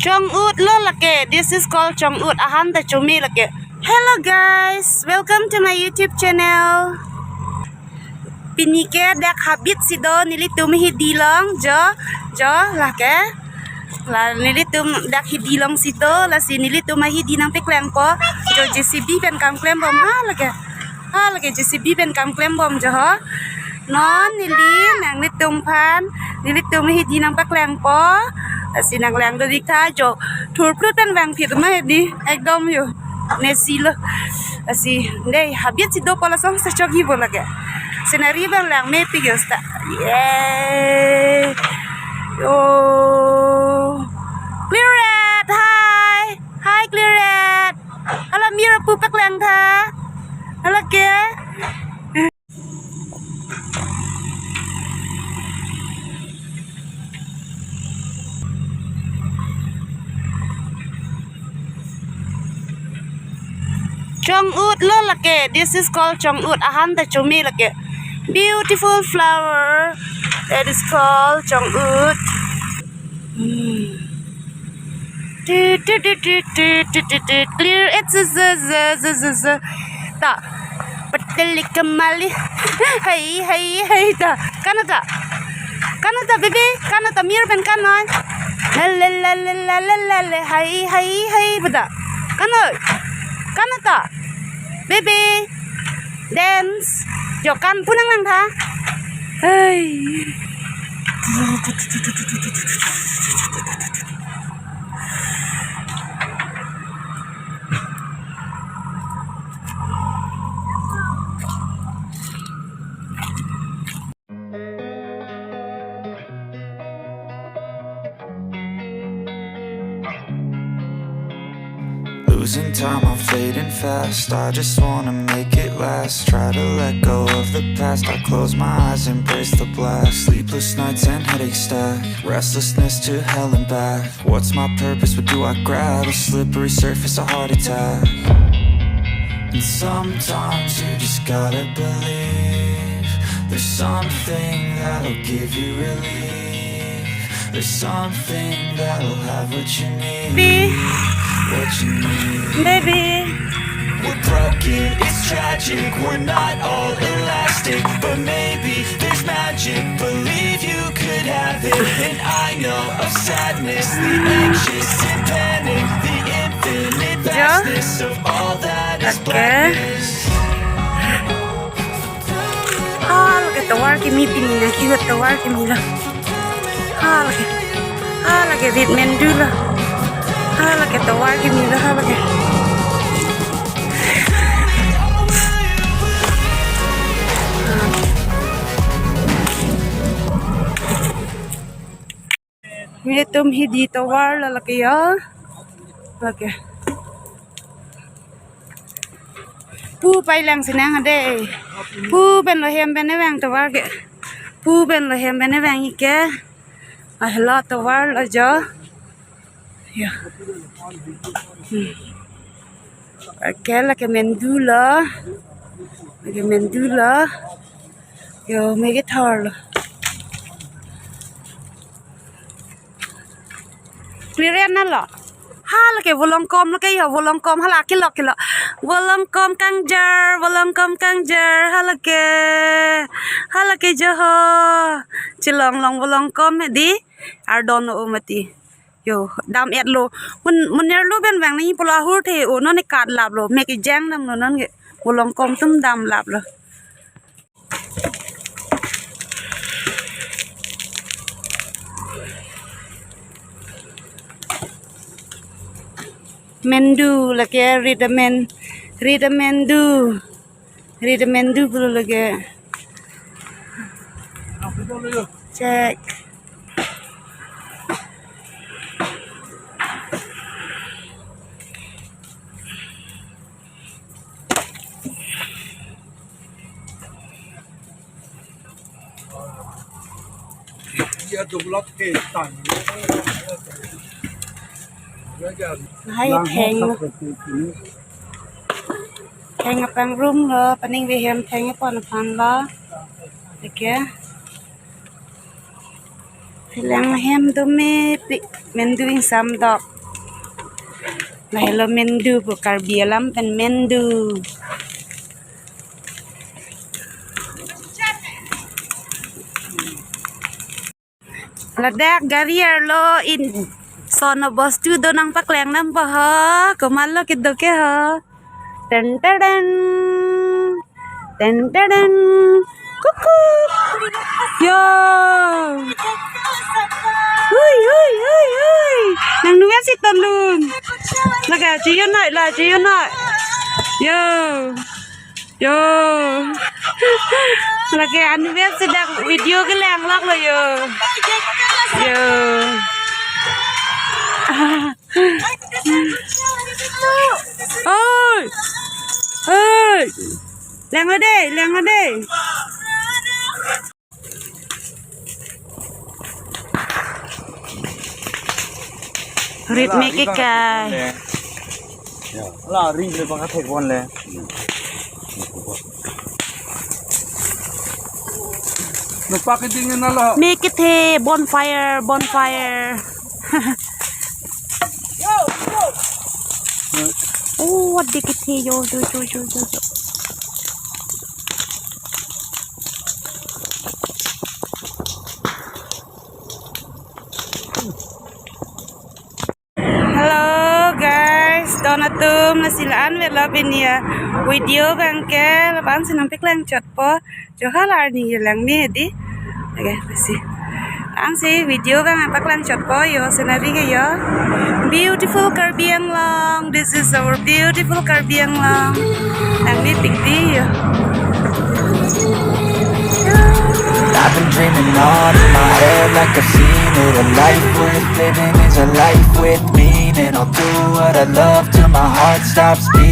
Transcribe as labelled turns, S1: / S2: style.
S1: Chong'ut lo lake. This is called Chong'ut. Ahan ta chumi lake. Hello guys, welcome to my YouTube channel. Pinike dak habit sido nilitum hidilong jo lake. La nilitum dak hidilong sido la si nilitum hidinang pekleng po. Jo JCB pen kam klem bom ha lake. Ha lake JCB pen kam klem bom jo ha. Non nili nang nilitum pan nilitum hidinang pekleng po. Si nang lang do dikta jo thur plut pen wang phit ma di ekdom yo ne silo asi dei habit si do pala song sa chogi bola ke senari bang lang me pigosta yay oh clearet hi clearet ala mira pu pak lang tha ala ke Chong'ut lo lake. This is called Chong'ut. Ahan ta chumi lake. Beautiful flower. That is called Chong'ut. Clear. It's ta. Patali kamali. Hey ta. Kanata baby. Kanata mir ben kanon. La. Hey bada. Kanata baby dance jokan punang lang tha hey
S2: Losing time, I'm fading fast. I just wanna make it last. Try to let go of the past. I close my eyes, embrace the blast. Sleepless nights and headaches stack. Restlessness to hell and back. What's my purpose? What do I grab? A slippery surface, a heart attack. And sometimes you just gotta believe there's something that'll give you relief. There's something that'll have what you need. What you need.
S1: Baby
S2: we're broken, it's tragic. We're not all elastic, but maybe there's magic. Believe you could have it. And I know of sadness, the anxious and panic, the infinite vastness of all that is blackness.
S1: look at the work in me pinina cute the work in me la look at it mendula look at the work in me la look at Mire tum hidi to war la laki ya laki pu pai lang sinang ade pu ben lo hem ben wang to war ke pu ben lo hem ben wang ke a lot to war la jo ya okay laki mendula yo make it hard clear na lo ha lake volong kom lake yo volong kom hala kilo volong kom kang jar halake jo ho chilong long volong kom di ar don o mati yo dam et lo mun ner lo ben wang ni pola hur the o no ne kat lap lo make jang nam no nan ge volong kom tum dam lap lo mendu lagi read mendu bulu lagi check
S3: ya double ke tan
S1: hai thèn apang room lo paning vi hem thèn pon pan lo okay Lang hem tu me mendu in sam dok. Lahilo mendu bukar bialam pen mendu. Ladak garier lo in sono bos tu do nang pakleng nam pa ha. Kumal lo kiddo ke ha. Ten ten ten ten. Kuku. Yo. Ui ui ui ui. Nang nuet si ton luôn. Laga chỉ yo nội là chỉ yo nội. Yo. Yo. Laga anu nuet si dak video ke lang lak lo yo. Yo. Ôi. Ôi. Lang ở đây, lang ở đây. Ritme ke kai.
S3: Là ring le bang athek bon le. No packaging na la.
S1: Make it a bonfire, bonfire. Oh, what did it yo yo yo yo yo. Hello guys, donatum na silaan vela pinia video bangke lapan sinam piklang chat po johalar ni lang mi di okay pasti ang si video bang paklang chat po yo sinari ke yo beautiful Karbi Anglong. This is our beautiful Karbi Anglong lang mi pikdi yo.
S2: I've been dreaming on in my head like I've seen it. A life worth living is a life with meaning. I'll do what I love till my heart stops beating.